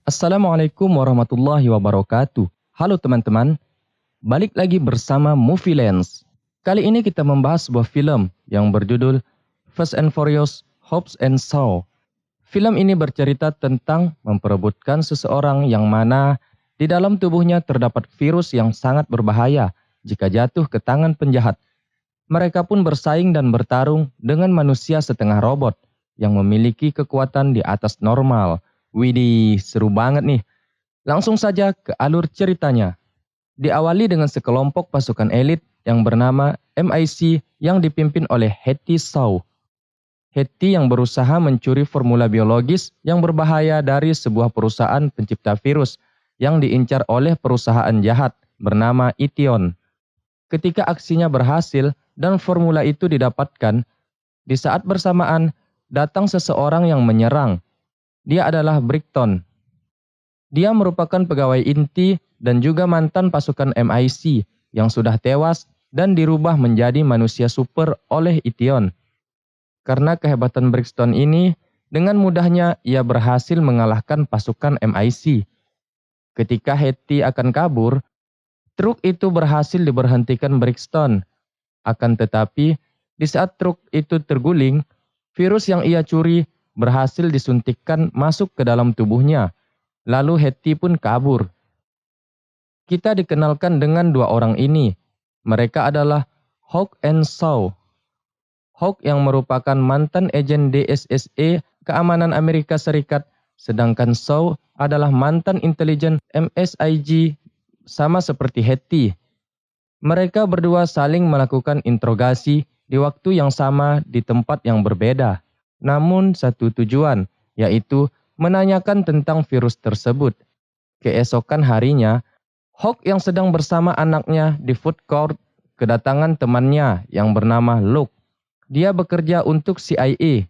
Assalamualaikum warahmatullahi wabarakatuh. Halo teman-teman, balik lagi bersama Movie Lens. Kali ini kita membahas sebuah film yang berjudul Fast and Furious, Hobbs and Shaw. Film ini bercerita tentang memperebutkan seseorang yang mana di dalam tubuhnya terdapat virus yang sangat berbahaya jika jatuh ke tangan penjahat. Mereka pun bersaing dan bertarung dengan manusia setengah robot yang memiliki kekuatan di atas normal. Widih, seru banget nih. Langsung saja ke alur ceritanya. Diawali dengan sekelompok pasukan elit yang bernama MIC yang dipimpin oleh Hetty Shaw. Hetty yang berusaha mencuri formula biologis yang berbahaya dari sebuah perusahaan pencipta virus yang diincar oleh perusahaan jahat bernama Ition. Ketika aksinya berhasil dan formula itu didapatkan, di saat bersamaan datang seseorang yang menyerang. Dia adalah Brickton. Dia merupakan pegawai inti dan juga mantan pasukan MIC yang sudah tewas dan dirubah menjadi manusia super oleh Ition. Karena kehebatan Brixton ini, dengan mudahnya ia berhasil mengalahkan pasukan MIC. Ketika Hetty akan kabur, truk itu berhasil diberhentikan Brixton. Akan tetapi, di saat truk itu terguling, virus yang ia curi berhasil disuntikkan masuk ke dalam tubuhnya. Lalu Hetty pun kabur. Kita dikenalkan dengan dua orang ini. Mereka adalah Hawk and Shaw. Hawk yang merupakan mantan agen DSSA keamanan Amerika Serikat, sedangkan Shaw adalah mantan intelijen MSIG sama seperti Hetty. Mereka berdua saling melakukan interogasi di waktu yang sama di tempat yang berbeda. Namun satu tujuan, yaitu menanyakan tentang virus tersebut. Keesokan harinya, Hawk yang sedang bersama anaknya di food court kedatangan temannya yang bernama Luke. Dia bekerja untuk CIA.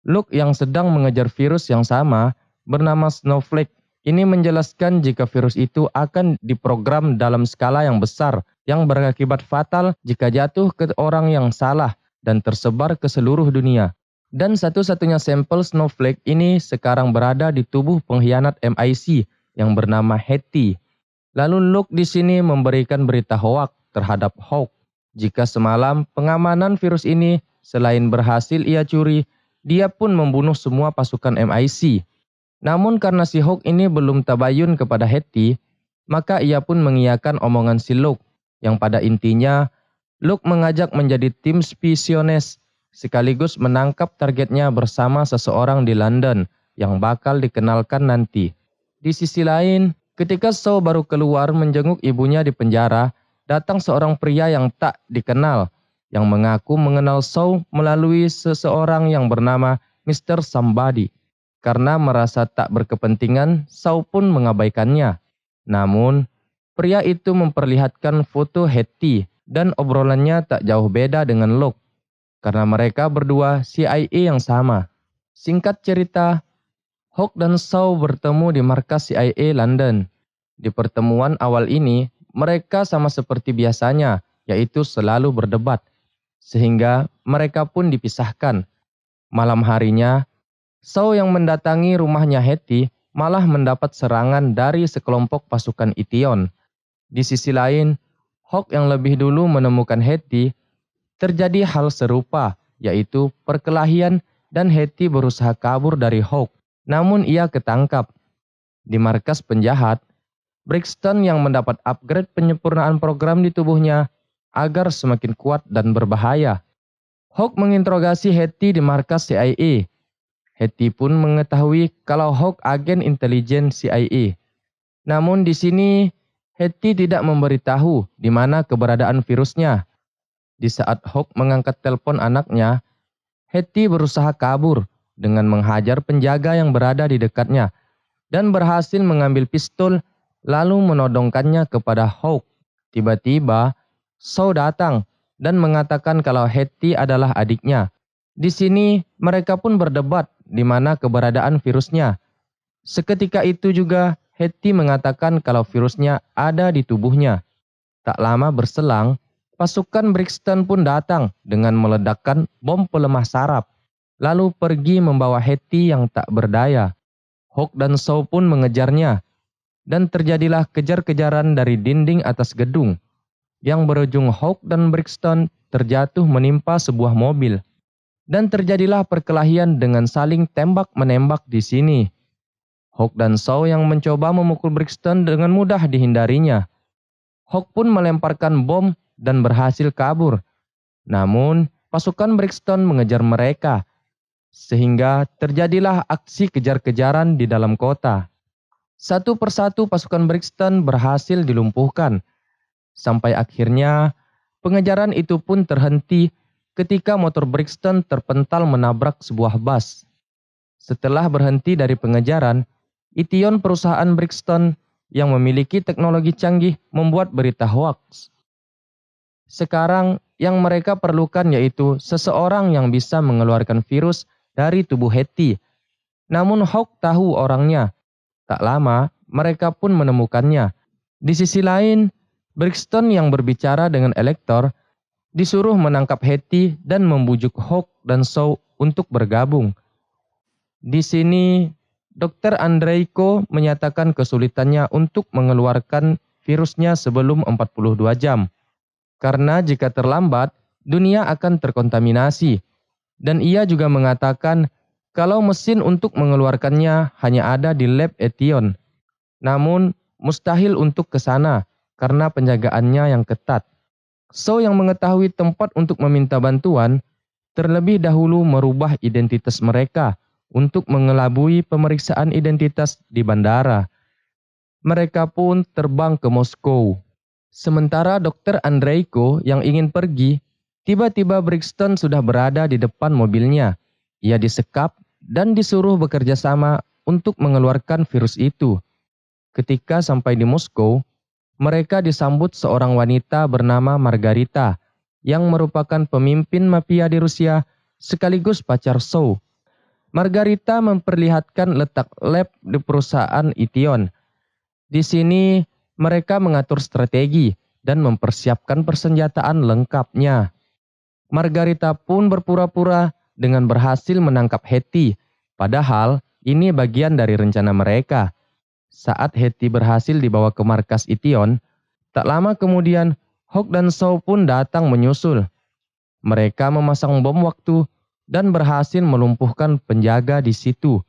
Luke yang sedang mengejar virus yang sama bernama Snowflake. Ini menjelaskan jika virus itu akan diprogram dalam skala yang besar yang berakibat fatal jika jatuh ke orang yang salah dan tersebar ke seluruh dunia. Dan satu-satunya sampel Snowflake ini sekarang berada di tubuh pengkhianat MIC yang bernama Hetty. Lalu Luke di sini memberikan berita hoak terhadap Hawk. Jika semalam pengamanan virus ini selain berhasil ia curi, dia pun membunuh semua pasukan MIC. Namun karena si Hawk ini belum tabayun kepada Hetty, maka ia pun mengiyakan omongan si Luke, yang pada intinya Luke mengajak menjadi tim spisiones sekaligus menangkap targetnya bersama seseorang di London yang bakal dikenalkan nanti. Di sisi lain, ketika Shaw baru keluar menjenguk ibunya di penjara, datang seorang pria yang tak dikenal yang mengaku mengenal Shaw melalui seseorang yang bernama Mr. Somebody. Karena merasa tak berkepentingan, Shaw pun mengabaikannya. Namun, pria itu memperlihatkan foto Hetty dan obrolannya tak jauh beda dengan Luke. Karena mereka berdua CIA yang sama. Singkat cerita, Hawk dan Shaw bertemu di markas CIA London. Di pertemuan awal ini, mereka sama seperti biasanya, yaitu selalu berdebat. Sehingga mereka pun dipisahkan. Malam harinya, Shaw yang mendatangi rumahnya Hetty malah mendapat serangan dari sekelompok pasukan Ition. Di sisi lain, Hawk yang lebih dulu menemukan Hetty, terjadi hal serupa, yaitu perkelahian dan Hetty berusaha kabur dari Hawk. Namun ia ketangkap. Di markas penjahat, Brixton yang mendapat upgrade penyempurnaan program di tubuhnya agar semakin kuat dan berbahaya. Hawk menginterogasi Hetty di markas CIA. Hetty pun mengetahui kalau Hawk agen intelijen CIA. Namun di sini, Hetty tidak memberitahu di mana keberadaan virusnya. Di saat Hawk mengangkat telepon anaknya, Hetty berusaha kabur dengan menghajar penjaga yang berada di dekatnya dan berhasil mengambil pistol lalu menodongkannya kepada Hawk. Tiba-tiba, Shaw datang dan mengatakan kalau Hetty adalah adiknya. Di sini, mereka pun berdebat di mana keberadaan virusnya. Seketika itu juga, Hetty mengatakan kalau virusnya ada di tubuhnya. Tak lama berselang, pasukan Brixton pun datang dengan meledakkan bom pelemah saraf, lalu pergi membawa Hetty yang tak berdaya. Hawk dan Shaw pun mengejarnya, dan terjadilah kejar-kejaran dari dinding atas gedung, yang berujung Hawk dan Brixton terjatuh menimpa sebuah mobil. Dan terjadilah perkelahian dengan saling tembak-menembak di sini. Hawk dan Shaw yang mencoba memukul Brixton dengan mudah dihindarinya. Hawk pun melemparkan bom dan berhasil kabur. Namun, pasukan Brixton mengejar mereka, sehingga terjadilah aksi kejar-kejaran di dalam kota. Satu persatu pasukan Brixton berhasil dilumpuhkan, sampai akhirnya pengejaran itu pun terhenti ketika motor Brixton terpental menabrak sebuah bus. Setelah berhenti dari pengejaran, Ition perusahaan Brixton yang memiliki teknologi canggih membuat berita hoaks. Sekarang yang mereka perlukan yaitu seseorang yang bisa mengeluarkan virus dari tubuh Hetty. Namun Hawk tahu orangnya. Tak lama mereka pun menemukannya. Di sisi lain, Brixton yang berbicara dengan Elektor disuruh menangkap Hetty dan membujuk Hawk dan Shaw untuk bergabung. Di sini, Dr. Andreiko menyatakan kesulitannya untuk mengeluarkan virusnya sebelum 42 jam. Karena jika terlambat, dunia akan terkontaminasi. Dan ia juga mengatakan kalau mesin untuk mengeluarkannya hanya ada di lab Ition. Namun, mustahil untuk ke sana karena penjagaannya yang ketat. Shaw yang mengetahui tempat untuk meminta bantuan, terlebih dahulu merubah identitas mereka untuk mengelabui pemeriksaan identitas di bandara. Mereka pun terbang ke Moskow. Sementara Dr. Andreiko yang ingin pergi, tiba-tiba Brixton sudah berada di depan mobilnya. Ia disekap dan disuruh bekerja sama untuk mengeluarkan virus itu. Ketika sampai di Moskow, mereka disambut seorang wanita bernama Margarita, yang merupakan pemimpin mafia di Rusia sekaligus pacar Shaw. Margarita memperlihatkan letak lab di perusahaan Ition. Di sini mereka mengatur strategi dan mempersiapkan persenjataan lengkapnya. Margarita pun berpura-pura dengan berhasil menangkap Hetty, padahal ini bagian dari rencana mereka. Saat Hetty berhasil dibawa ke markas Ition, tak lama kemudian Hawk dan Shaw pun datang menyusul. Mereka memasang bom waktu dan berhasil melumpuhkan penjaga di situ.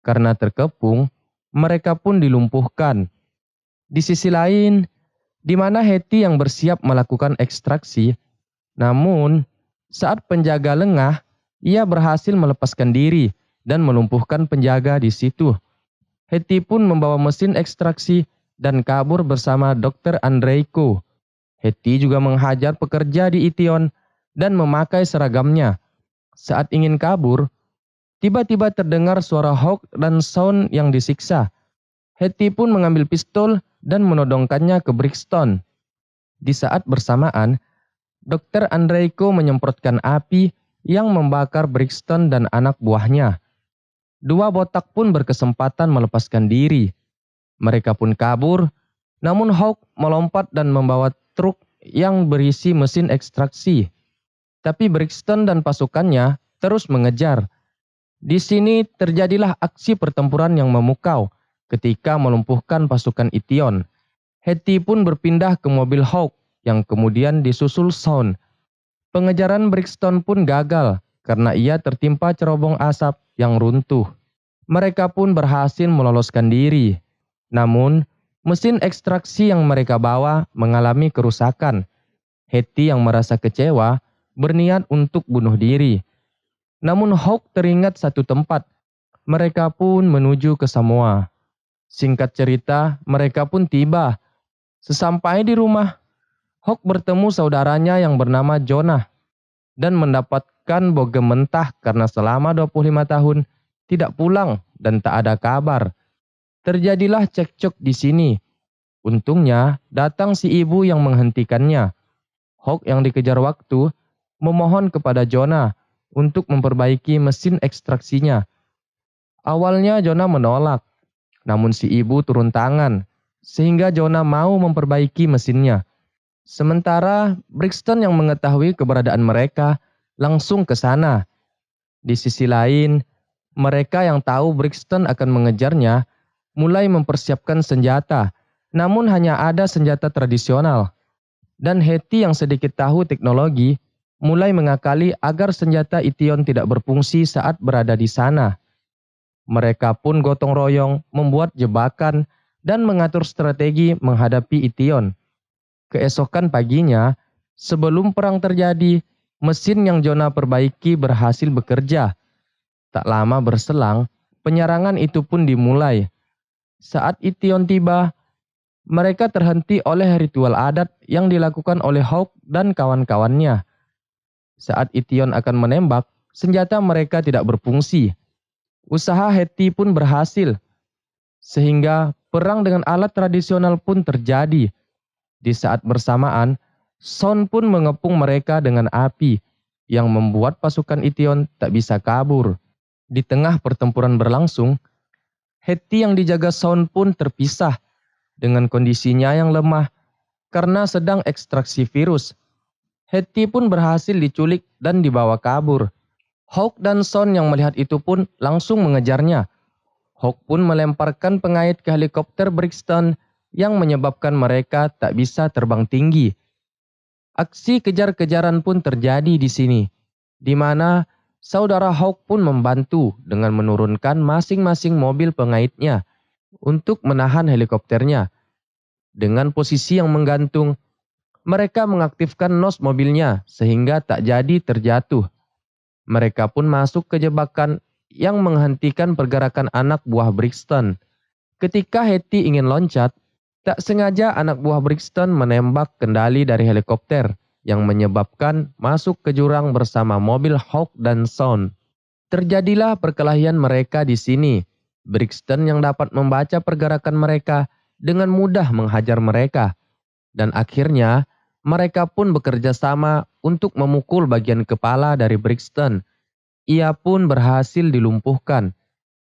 Karena terkepung, mereka pun dilumpuhkan. Di sisi lain, di mana Hetty yang bersiap melakukan ekstraksi, namun saat penjaga lengah, ia berhasil melepaskan diri dan melumpuhkan penjaga di situ. Hetty pun membawa mesin ekstraksi dan kabur bersama Dr. Andreiko. Hetty juga menghajar pekerja di Ition dan memakai seragamnya. Saat ingin kabur, tiba-tiba terdengar suara Hawk dan Shaw yang disiksa. Hetty pun mengambil pistol dan menodongkannya ke Brixton. Di saat bersamaan, Dr. Andreiko menyemprotkan api yang membakar Brixton dan anak buahnya. Dua botak pun berkesempatan melepaskan diri. Mereka pun kabur, namun Hawk melompat dan membawa truk yang berisi mesin ekstraksi. Tapi Brixton dan pasukannya terus mengejar. Di sini terjadilah aksi pertempuran yang memukau ketika melumpuhkan pasukan Ition. Hetty pun berpindah ke mobil Hawk yang kemudian disusul Shaw. Pengejaran Brixton pun gagal karena ia tertimpa cerobong asap yang runtuh. Mereka pun berhasil meloloskan diri. Namun, mesin ekstraksi yang mereka bawa mengalami kerusakan. Hetty yang merasa kecewa berniat untuk bunuh diri. Namun Hawk teringat satu tempat. Mereka pun menuju ke Samoa. Singkat cerita, mereka pun tiba. Sesampai di rumah, Hawk bertemu saudaranya yang bernama Jonah dan mendapatkan bogem mentah karena selama 25 tahun tidak pulang dan tak ada kabar. Terjadilah cekcok di sini. Untungnya datang si ibu yang menghentikannya. Hawk yang dikejar waktu memohon kepada Jonah untuk memperbaiki mesin ekstraksinya. Awalnya Jonah menolak, namun si ibu turun tangan sehingga Jonah mau memperbaiki mesinnya. Sementara Brixton yang mengetahui keberadaan mereka langsung ke sana. Di sisi lain, Mereka yang tahu Brixton akan mengejarnya mulai mempersiapkan senjata, namun hanya ada senjata tradisional. Dan Hetty yang sedikit tahu teknologi mulai mengakali agar senjata Ition tidak berfungsi saat berada di sana. Mereka pun gotong royong membuat jebakan dan mengatur strategi menghadapi Ition. Keesokan paginya, sebelum perang terjadi, mesin yang Jonah perbaiki berhasil bekerja. Tak lama berselang, penyerangan itu pun dimulai. Saat Ition tiba, mereka terhenti oleh ritual adat yang dilakukan oleh Hawk dan kawan-kawannya. Saat Ition akan menembak, senjata mereka tidak berfungsi. Usaha Hetty pun berhasil, sehingga perang dengan alat tradisional pun terjadi. Di saat bersamaan, Son pun mengepung mereka dengan api, yang membuat pasukan Ition tak bisa kabur. Di tengah pertempuran berlangsung, Hetty yang dijaga Son pun terpisah dengan kondisinya yang lemah karena sedang ekstraksi virus. Hetty pun berhasil diculik dan dibawa kabur. Hawk dan Son yang melihat itu pun langsung mengejarnya. Hawk pun melemparkan pengait ke helikopter Brixton yang menyebabkan mereka tak bisa terbang tinggi. Aksi kejar-kejaran pun terjadi di sini, di mana saudara Hawk pun membantu dengan menurunkan masing-masing mobil pengaitnya untuk menahan helikopternya. Dengan posisi yang menggantung, mereka mengaktifkan nos mobilnya sehingga tak jadi terjatuh. Mereka pun masuk ke jebakan yang menghentikan pergerakan anak buah Brixton. Ketika Hetty ingin loncat, tak sengaja anak buah Brixton menembak kendali dari helikopter yang menyebabkan masuk ke jurang bersama mobil Hawk dan Son. Terjadilah perkelahian mereka di sini. Brixton yang dapat membaca pergerakan mereka dengan mudah menghajar mereka. Dan akhirnya mereka pun bekerja sama untuk memukul bagian kepala dari Brixton. Ia pun berhasil dilumpuhkan.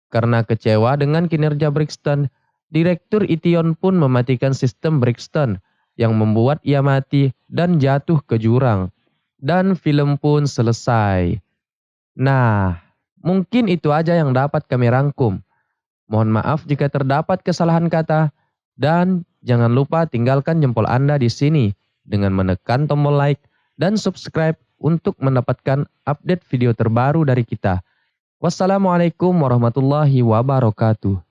Karena kecewa dengan kinerja Brixton, Direktur Ition pun mematikan sistem Brixton yang membuat ia mati dan jatuh ke jurang. Dan film pun selesai. Nah, mungkin itu aja yang dapat kami rangkum. Mohon maaf jika terdapat kesalahan kata. Dan jangan lupa tinggalkan jempol Anda di sini dengan menekan tombol like dan subscribe untuk mendapatkan update video terbaru dari kita. Wassalamualaikum warahmatullahi wabarakatuh.